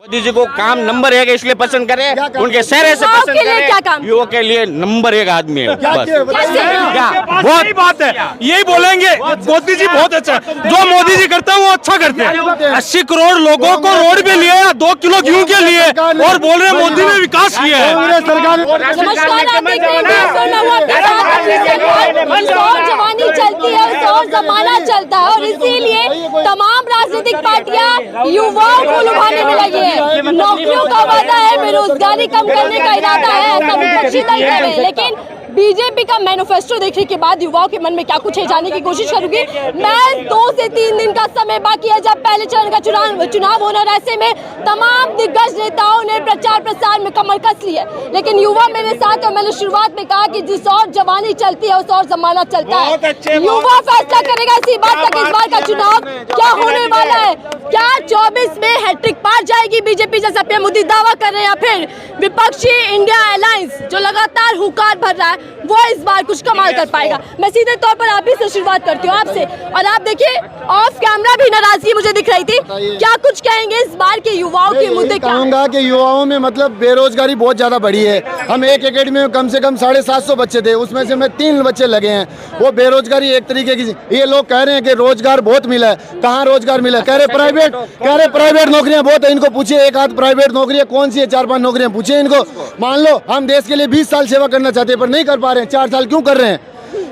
मोदी जी को काम नंबर 1 इसलिए पसंद करे, उनके चेहरे से पसंद करे, युवाओं के लिए नंबर 1 आदमी है। बस क्या बहुत बात है, यही बोलेंगे मोदी जी बहुत अच्छा है। जो मोदी जी करते हैं वो अच्छा करते हैं। 80 करोड़ लोगों को रोड पे लिए, 2 किलो गेहूं के लिए, और बोल रहे हैं मोदी ने विकास किया है। नमस्कार, आप देख रहे हैं जवानी चलती है, और जमाना चलता है, और इसीलिए तमाम राजनीतिक पार्टियां युवाओं को लुभाने में लगी है। नौकरियों का वादा है, बेरोजगारी कम करने का इरादा है, ऐसा विपक्षी दल कह रहे हैं। लेकिन बीजेपी का मैनिफेस्टो देखने के बाद युवाओं के मन में क्या कुछ है जानने की कोशिश करूंगी। मैं 2 से 3 दिन का समय बाकी है जब पहले चरण का चुनाव होना, ऐसे में तमाम दिग्गज नेताओं ने प्रचार प्रसार में कमर कस ली है। लेकिन युवा मेरे साथ, और मैंने शुरुआत में कहा कि जिस और जवानी चलती है उस और जमाना चलता है। युवा फैसला करेगा इसी बात तक इस बार का चुनाव क्या होने वाला है। क्या 24 में हैट्रिक पार जाएगी बीजेपी, जैसा पीएम मोदी दावा कर रहे हैं, या फिर विपक्षी इंडिया अलायंस जो लगातार हुंकार भर रहा है वो इस बार कुछ कमाल कर पाएगा। मैं सीधे तौर पर आप ही से शुरुआत करती हूँ, आपसे। और आप देखिए ऑफ कैमरा भी नाराजगी मुझे दिख रही थी, क्या कुछ कहेंगे इस बार के युवाओं के मुद्दे? कहूँगा कि युवाओं में मतलब बेरोजगारी बहुत ज्यादा बढ़ी है। हम एक एकेडमी में कम से कम 750 बच्चे थे, उसमें से 3 बच्चे लगे हैं। वो बेरोजगारी एक तरीके की, ये लोग कह रहे हैं कि रोजगार बहुत मिला है, कहाँ रोजगार मिला है? कह रहे प्राइवेट नौकरियां बहुत है। इनको पूछिए एक आध प्राइवेट नौकरियां कौन सी है, 4-5 नौकरियां पूछिए इनको। मान लो हम देश के लिए 20 साल सेवा करना चाहते हैं पर नहीं कर पा रहे हैं, 4 साल क्यों कर रहे हैं?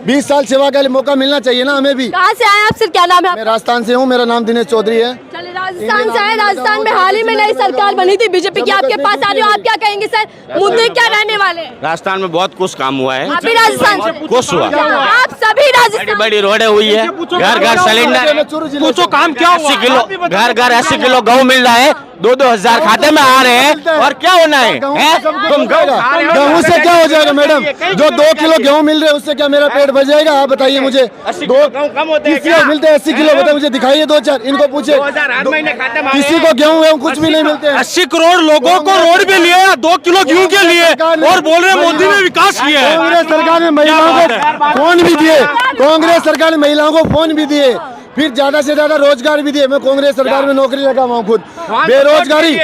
20 साल सेवा का मौका मिलना चाहिए ना हमें भी। कहाँ से आए आप सर, क्या नाम है? मैं राजस्थान से हूँ, मेरा नाम दिनेश चौधरी है। चलिए राजस्थान से आए, राजस्थान में हाल ही में नई सरकार बनी थी बीजेपी की, आपके पास आ रही हो, आप क्या कहेंगे सर, मुद्दे क्या रहने वाले? राजस्थान में बहुत कुछ काम हुआ है। आप भी राजस्थान से? कुछ हुआ, आप सभी राजस्थान? बड़ी रोडें हुई है, घर सिलेंडर, पूछो काम क्या हुआ? 80 किलो घर 80 किलो गेहूं मिल रहा है, 2-2 हजार खाते में आ रहे हैं, और क्या होना है? तुम गेहूँ से क्या हो जाएगा मैडम? जो 2 किलो गेहूँ मिल रहे हैं उससे क्या मेरा पेट भर जाएगा? आप बताइए मुझे। 80 किलो कम होते हैं क्या? मिलते हैं 80 किलो, बताइए मुझे, दिखाइए 2-4, इनको पूछे। किसी को गेहूँ कुछ भी नहीं मिलते। 80 करोड़ लोगों को रोड पे लिए, 2 किलो गेहूं के लिए, और बोल रहे हैं मोदी ने विकास किया है। कांग्रेस सरकार ने महिलाओं को फोन भी दिए, कांग्रेस सरकार ने महिलाओं को फोन भी दिए, फिर ज्यादा से ज्यादा रोजगार भी दिए। मैं कांग्रेस सरकार में नौकरी लगा हुआ हूँ खुद। बेरोजगारी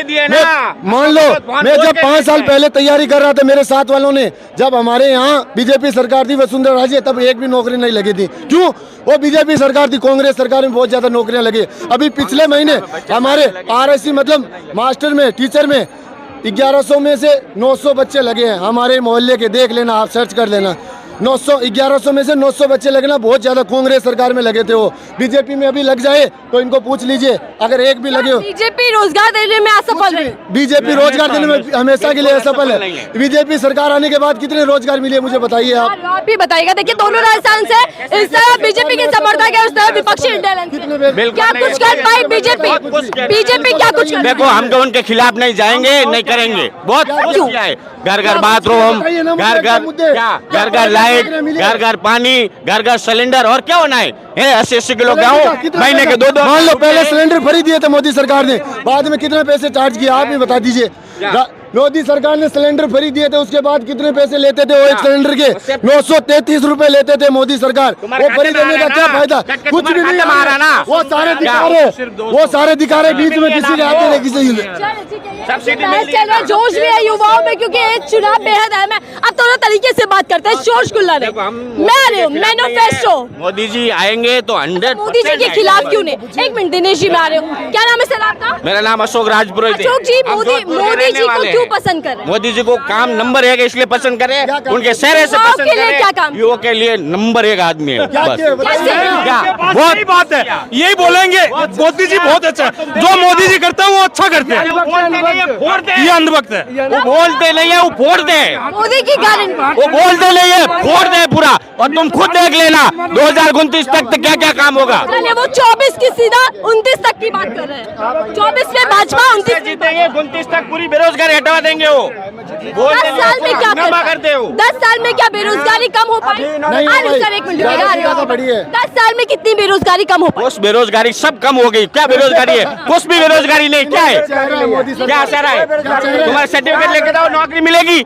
मान लो, मैं जब 5 साल पहले तैयारी कर रहा था, मेरे साथ वालों ने, जब हमारे यहाँ बीजेपी सरकार थी वसुंधरा राजे, तब एक भी नौकरी नहीं लगी थी। क्यों? वो बीजेपी सरकार थी, कांग्रेस सरकार में बहुत ज्यादा नौकरियां लगी। अभी पिछले महीने हमारे RSC मतलब मास्टर में, टीचर में 1100 में से 900 बच्चे लगे हैं हमारे मोहल्ले के। देख लेना, आप सर्च कर लेना, 1100 में से 900 बच्चे लगना बहुत ज्यादा। कांग्रेस सरकार में लगे थे वो, बीजेपी में अभी लग जाए तो इनको पूछ लीजिए, अगर एक भी लगे हो। बीजेपी रोजगार देने में असफल है, बीजेपी रोजगार देने में हमेशा के लिए असफल है। बीजेपी सरकार आने के बाद कितने रोजगार मिले मुझे बताइए आप भी बताइएगा। देखिए दोनों राजस्थान से, इस तरह बीजेपी के समर्थक है, उस तरह विपक्षी इंडिया अलायंस। क्या कुछ कर पाई बीजेपी क्या कुछ? देखो, हम तो उनके खिलाफ नहीं जाएंगे, नहीं करेंगे। बहुत कुछ किया है, घर बाथरूम, घर लाइट, घर पानी, घर सिलेंडर, और क्या होना है? 80 किलो गेहूं महीने के 2-2। मान लो पहले सिलेंडर फ्री दिए थे मोदी सरकार ने, बाद में कितने पैसे चार्ज किया आप ही बता दीजिए। मोदी सरकार ने सिलेंडर फ्री दिए थे, उसके बाद कितने पैसे लेते थे वो एक सिलेंडर के? 933 रुपए लेते थे मोदी सरकार। वो फ्री देने का क्या फायदा? कुछ भी नहीं आ रहा ना। वो सारे दिखा रहे बीच में किसी के आते नहीं, किसी चल रहा, जोश भी है युवाओं में, क्योंकि चुनाव बेहद अहम है। अब दोनों तरीके से बात करते हैं, शोर गुल्ला नहीं। मैं आ रही हूँ, मैनिफेस्टो मोदी जी आएंगे तो 100। मोदी जी के खिलाफ क्यों नहीं? एक मिनट, दिनेश जी, मैं आ रही हूँ। क्या नाम है सर आपका? मेरा नाम अशोक राजपुरोहित। अशोक जी, मोदी जी को क्यों पसंद कर रहे हैं? मोदी जी को काम नंबर 1 इसलिए पसंद करे, उनके चेहरे से पसंद करे, युवाओं के लिए नंबर 1 आदमी है। बस क्या बहुत बात है, यही बोलेंगे मोदी जी बहुत अच्छा है। जो मोदी जी करते हैं वो अच्छा करते हैं। ये अंधभक्त है, वो बोलते नहीं है, वो फोड़ते हैं। मोदी की गारंटी, वो बोलते नहीं है, फोड़ते हैं पूरा। और तुम खुद देख लेना 2029 तक क्या क्या काम होगा। वो 24 की सीधा 29 तक की बात कर रहे हैं। 24 में भाजपा 29 जीतेंगे, 29 तक पूरी बेरोजगारी हटवा देंगे। वो 10 साल में क्या करते हो? 10 साल में क्या बेरोजगारी कम हो पाई? सर एक मिनट, 10 साल में कितनी बेरोजगारी कम हो पाई? उस बेरोजगारी सब कम हो गई। क्या बेरोजगारी है? कुछ भी बेरोजगारी नहीं। क्या है? क्या असर है? तुम्हारा सर्टिफिकेट लेके जाओ, नौकरी मिलेगी।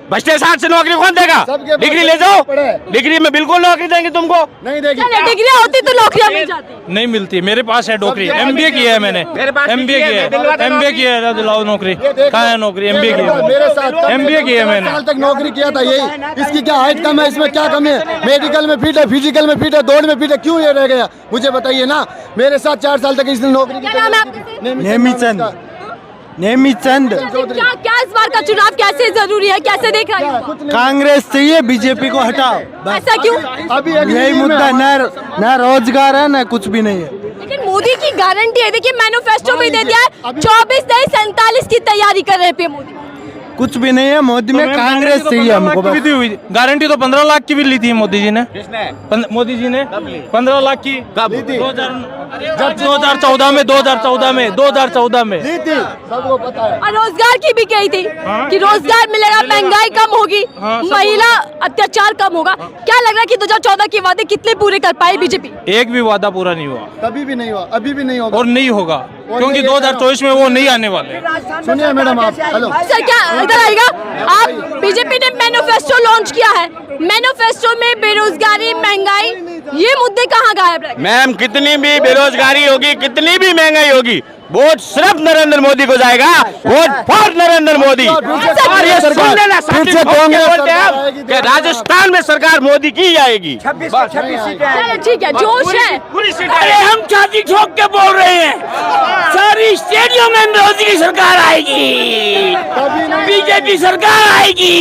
बचते 60 से नौकरी कौन देगा? सबके डिग्री पास ले जाओ, पढ़े। डिग्री में बिल्कुल नौकरी देंगे तुमको। नहीं देगी। चले डिग्री होती तो नौकरियां मिल जाती। नहीं मिलती। मेरे पास है नौकरी, MBA किया है मैंने, मेरे पास भी MBA है, किया मैं दिलवाता है, MBA किया है, दिलाओ नौकरी। कहाँ है नौकरी? MBA किया है, मेरे साथ MBA किया है मैंने। साल तक नौकरी किया था। यही इसकी क्या हाइट कम है, इसमें क्या कमी है? मेडिकल में फिट है, फिजिकल में फिट है, दौड़ में फिट है, क्यों ये रह गया? मुझे बताइए ना। मेरे साथ 4 साल तक इसने नौकरी की। क्या नाम है आपका? नेमीचंद। नेमीचंद। क्या क्या इस बार का चुनाव कैसे जरूरी है, कैसे देख रहे हैं? कुछ नहीं। कांग्रेस चाहिए, बीजेपी को हटाओ। ऐसा क्यों? अभी यही मुद्दा, न रोजगार है न कुछ भी नहीं है। लेकिन मोदी की गारंटी है, देखिए मैनिफेस्टो में दे दिया है 24 नहीं 47 की तैयारी कर रहे हैं मोदी। कुछ भी नहीं है मोदी में। कांग्रेस चाहिए हमको बस। गारंटी तो 15 लाख की भी ली थी मोदी जी ने। मोदी जी ने 15 लाख की कब? 2014 में 2014 में ली थी, सबको पता है। और रोजगार की भी कही थी कि रोजगार मिलेगा, महंगाई कम होगी, महिला अत्याचार कम होगा। क्या लग रहा है कि 2014 के वादे कितने पूरे कर पाए बीजेपी? एक भी वादा पूरा नहीं हुआ कभी भी नहीं हुआ, अभी भी नहीं होगा और नहीं होगा, क्योंकि 2024 में वो नहीं आने वाले। सुनिए मैडम आप, हेलो सर क्या इधर आएगा? आप बीजेपी ने मैनिफेस्टो लॉन्च किया है, मैनिफेस्टो में बेरोजगारी, महंगाई, ये मुद्दे कहाँ गायब रहे? मैम कितनी भी बेरोजगारी होगी, कितनी भी महंगाई होगी, वोट सिर्फ नरेंद्र मोदी को जाएगा। Vote for Narendra Modi. और ये सुन लेना, फिर से बोलते हैं सरकार आप आएगी, कि राजस्थान में सरकार मोदी की ही आएगी। चलो ठीक है, जोश है। अरे हम छाती ठोक के बोल रहे हैं, सारी स्टेडियम में मोदी की सरकार आएगी, बीजेपी सरकार आएगी।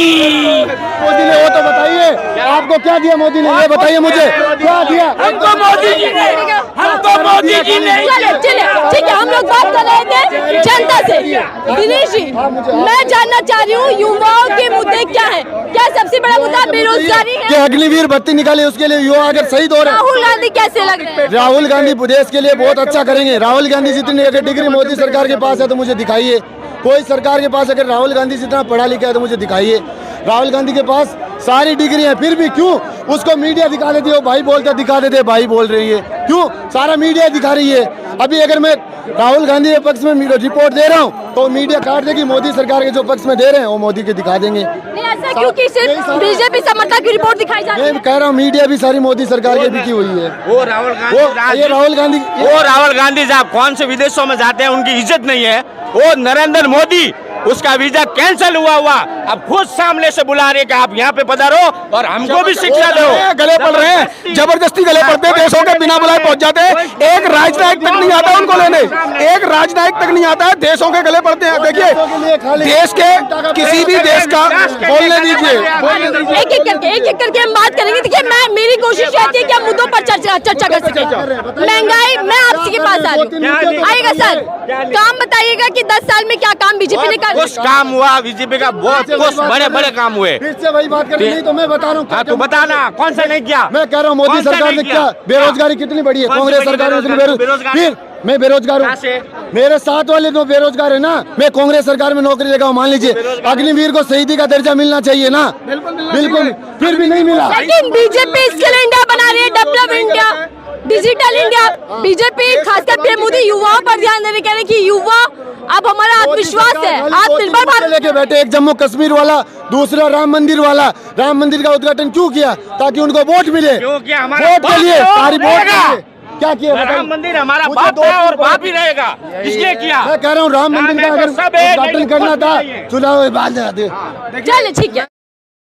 मोदी ने वो तो बताइए, आपको क्या दिया मोदी ने, ये बताइए मुझे, क्या दिया? हमको मोदी जी ने चले ठीक है, हम लोग बात कर रहे थे जनता से। दिनेश जी, मैं जानना चाह रही हूँ युवाओं के मुद्दे क्या है? क्या सबसे बड़ा मुद्दा बेरोजगारी कि है? अग्निवीर बत्ती निकाले, उसके लिए युवा अगर शहीद हो रहे हैं। राहुल गांधी कैसे लग रहे हैं? राहुल गांधी देश के लिए बहुत अच्छा करेंगे। राहुल गांधी जितनी अगर डिग्री मोदी सरकार के पास है तो मुझे दिखाइए। कोई सरकार के पास अगर राहुल गांधी जितना पढ़ा लिखा है तो मुझे दिखाइए। राहुल गांधी के पास सारी डिग्री है, फिर भी क्यों उसको मीडिया दिखा देती है? भाई बोलते दिखा देते, भाई बोल रही है, क्यों सारा मीडिया दिखा रही है? अभी अगर मैं राहुल गांधी के पक्ष में रिपोर्ट दे रहा हूँ तो मीडिया काट देगी, मोदी सरकार के जो पक्ष में दे रहे हैं वो मोदी के दिखा देंगे। नहीं ऐसा क्यों कि सिर्फ बीजेपी समर्थक की रिपोर्ट दिखाई जाती है? मैं कह रहा हूँ मीडिया भी सारी मोदी सरकार की बिकी हुई है। वो राहुल वो गांधी साहब कौन से विदेशों में जाते हैं, उनकी इज्जत नहीं है। वो नरेंद्र मोदी, उसका वीजा कैंसिल हुआ अब खुद सामने से बुला रहे कि आप यहाँ पे पधारो और हमको भी शिक्षा दो। गले पड़ रहे हैं, जबरदस्ती गले पड़ते हैं, देशों के बिना बुलाए पहुंच जाते हैं। एक राजनायक तक नहीं आता उनको लेने, एक राजनायक तक नहीं आता है, देशों के गले पड़ते हैं। देखिए देश के किसी भी देश का बोलने दीजिए। एक एक करके हम बात करेंगे। देखिए मेरी कोशिश रहती है कि हम मुद्दों पर चर्चा कर सके। महंगाई, मैं आपसे के पास आ रही हूँ, आएगा सर, काम बताइएगा कि 10 साल में क्या काम बीजेपी ने कर? कुछ काम हुआ बीजेपी का, बहुत कुछ बड़े बड़े काम हुए। फिर से वही बात कर रही, तो मैं बता रहा हूँ। हाँ तो बताना कौन सा नहीं किया? मैं कह रहा हूँ मोदी सरकार ने क्या, बेरोजगारी कितनी बढ़ी है, कांग्रेस सरकार ने इतनी बेरोजगारी। फिर मैं बेरोजगार हूँ, मेरे साथ वाले तो बेरोजगार है ना। मैं कांग्रेस सरकार में नौकरी लगा हूँ, मान लीजिए अग्निवीर को शहीदी का दर्जा मिलना चाहिए ना। बिल्कुल, फिर भी नहीं मिला। लेकिन बीजेपी स्किल इंडिया बना रही है, develop India, digital India. BJP खासकर पीएम मोदी युवाओं पर ध्यान देने कह रहे हैं कि युवा अब हमारा आत्मविश्वास है, आत्मनिर्भर भारत लेके बैठे। एक जम्मू कश्मीर वाला, दूसरा राम मंदिर वाला। राम मंदिर का उद्घाटन क्यों किया? ताकि उनको वोट मिले। क्यों किया? हमारा वोट के लिए, सारी वोट के लिए। क्या किया? राम मंदिर हमारा बाप था और बाप ही रहेगा, इसलिए किया। मैं कह रहा हूँ राम मंदिर का अगर उद्घाटन करना था, चुनाव बाद में। चले ठीक है।